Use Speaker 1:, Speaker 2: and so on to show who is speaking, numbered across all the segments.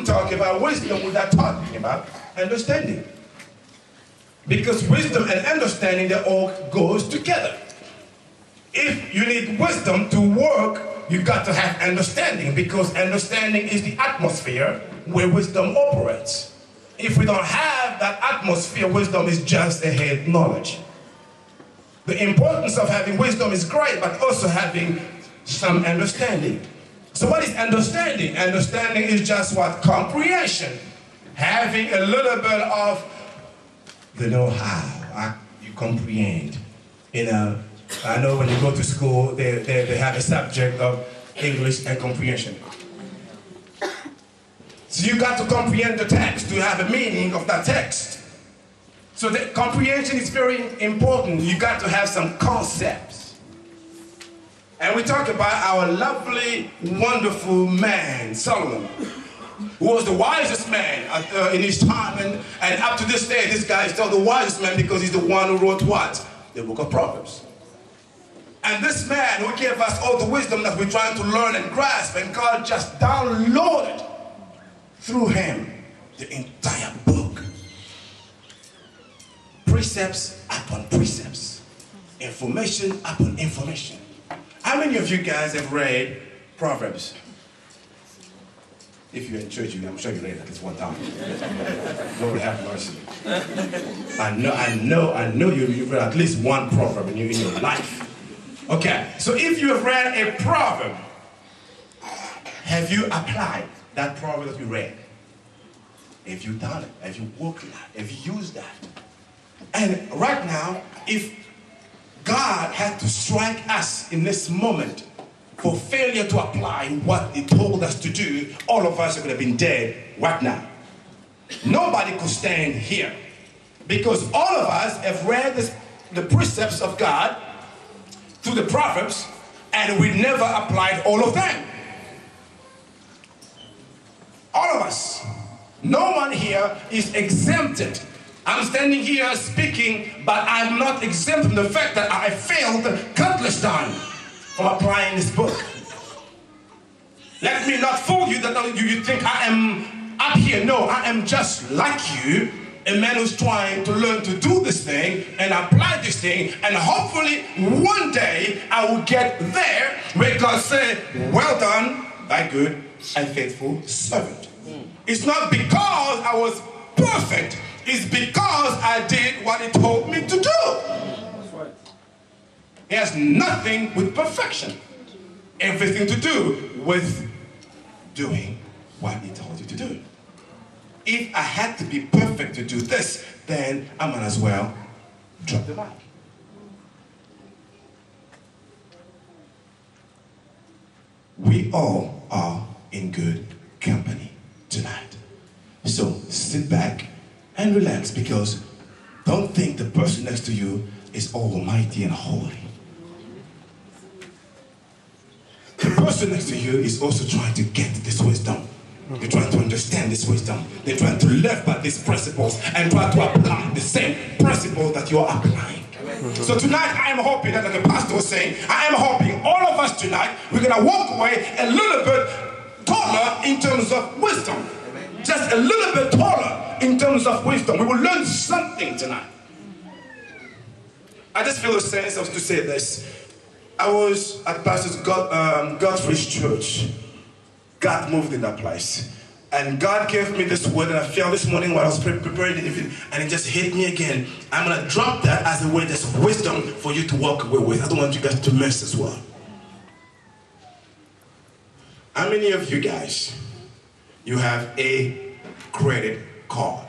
Speaker 1: talk about wisdom without talking about understanding. Because wisdom and understanding, they all goes together. If you need wisdom to work, you got to have understanding, because understanding is the atmosphere where wisdom operates. If we don't have that atmosphere, wisdom is just a head knowledge. The importance of having wisdom is great, but also having some understanding. So what is understanding? Understanding is just what? Comprehension. Having a little bit of the know-how. You comprehend. I know when you go to school, they have a subject of English and comprehension. So you got to comprehend the text to have a meaning of that text. So the comprehension is very important. You got to have some concepts. And we talk about our lovely, wonderful man, Solomon, who was the wisest man in his time. And up to this day, this guy is still the wisest man because he's the one who wrote what? The book of Proverbs. And this man who gave us all the wisdom that we're trying to learn and grasp, and God just downloaded through him the entire book. Precepts upon precepts. Information upon information. How many of you guys have read Proverbs? If you're in church, I'm sure you read it at least one time. Lord have mercy. I know you've read at least one proverb in your life. Okay, so if you have read a proverb, have you applied that proverb that you read? Have you done it? Have you worked it out? Have you used that? And right now, if God had to strike us in this moment for failure to apply what he told us to do, all of us would have been dead right now. Nobody could stand here, because all of us have read the precepts of God through the Proverbs, and we never applied all of them. All of us. No one here is exempted. I'm standing here speaking, but I'm not exempt from the fact that I failed countless times from applying this book. Let me not fool you that you think I am up here. No, I am just like you, a man who's trying to learn to do this thing and apply this thing, and hopefully one day I will get there where God say, well done, thy good and faithful servant. It's not because I was perfect, it's because I did what he told me to do. That's right. It has nothing with perfection, everything to do with doing what he told you to do. If I had to be perfect to do this, then I might as well drop the mic. We all are in good company tonight. So sit back and relax, because don't think the person next to you is almighty and holy. The person next to you is also trying to get this wisdom. They're trying to understand this wisdom. They're trying to live by these principles and try to apply the same principle that you're applying. So tonight I am hoping that, like the pastor was saying, I am hoping all of us tonight, we're going to walk away a little bit taller in terms of wisdom. Just a little bit taller in terms of wisdom. We will learn something tonight. I just feel a sense of to say this. I was at Pastor Godfrey's church. God moved in that place. And God gave me this word, and I felt this morning while I was preparing it, and it just hit me again. I'm going to drop that as a word, as wisdom for you to walk away with. I don't want you guys to miss as well. How many of you guys, you have a credit card?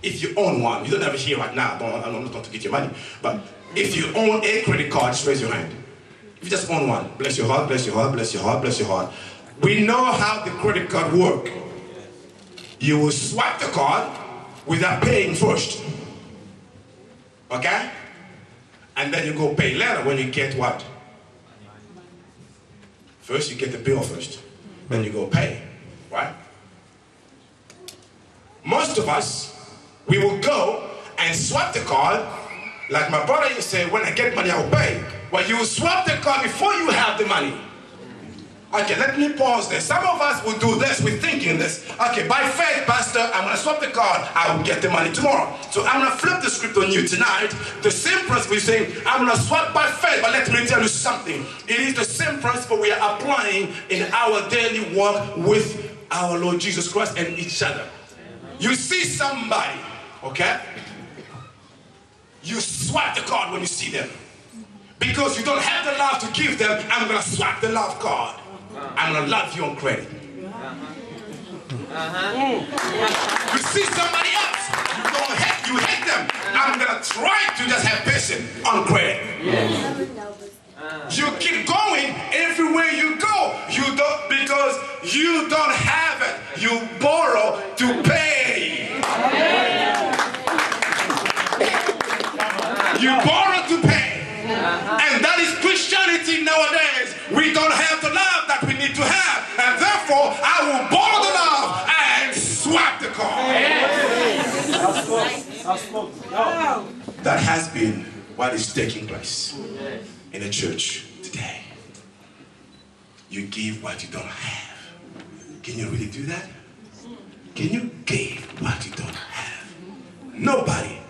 Speaker 1: If you own one, you don't have it here right now. I'm not going to get your money. But if you own a credit card, just raise your hand. If you just own one, bless your heart, bless your heart, bless your heart, bless your heart. We know how the credit card works. You will swipe the card without paying first. Okay? And then you go pay later when you get what? First you get the bill first. Then you go pay. Right? Most of us, we will go and swipe the card. Like my brother used to say, when I get money, I'll pay. Well, you will swipe the card before you have the money. Okay, let me pause there. Some of us will do this. We're thinking this. Okay, by faith, Pastor, I'm going to swap the card. I will get the money tomorrow. So I'm going to flip the script on you tonight. The same principle is saying, I'm going to swap by faith. But let me tell you something. It is the same principle we are applying in our daily walk with our Lord Jesus Christ and each other. You see somebody, okay? You swipe the card when you see them. Because you don't have the love to give them, I'm going to swipe the love card. I'm going to love you on credit. You see somebody else, you hate them. I'm going to try to just have patience on credit. You keep going everywhere you go. You don't, because you don't have it. You borrow to pay. You borrow to pay. And that is Christianity nowadays. We don't have the love that we need to have. And therefore, I will borrow the love and swap the card. That has been what is taking place in the church today. You give what you don't have. Can you really do that? Can you give what you don't have? Nobody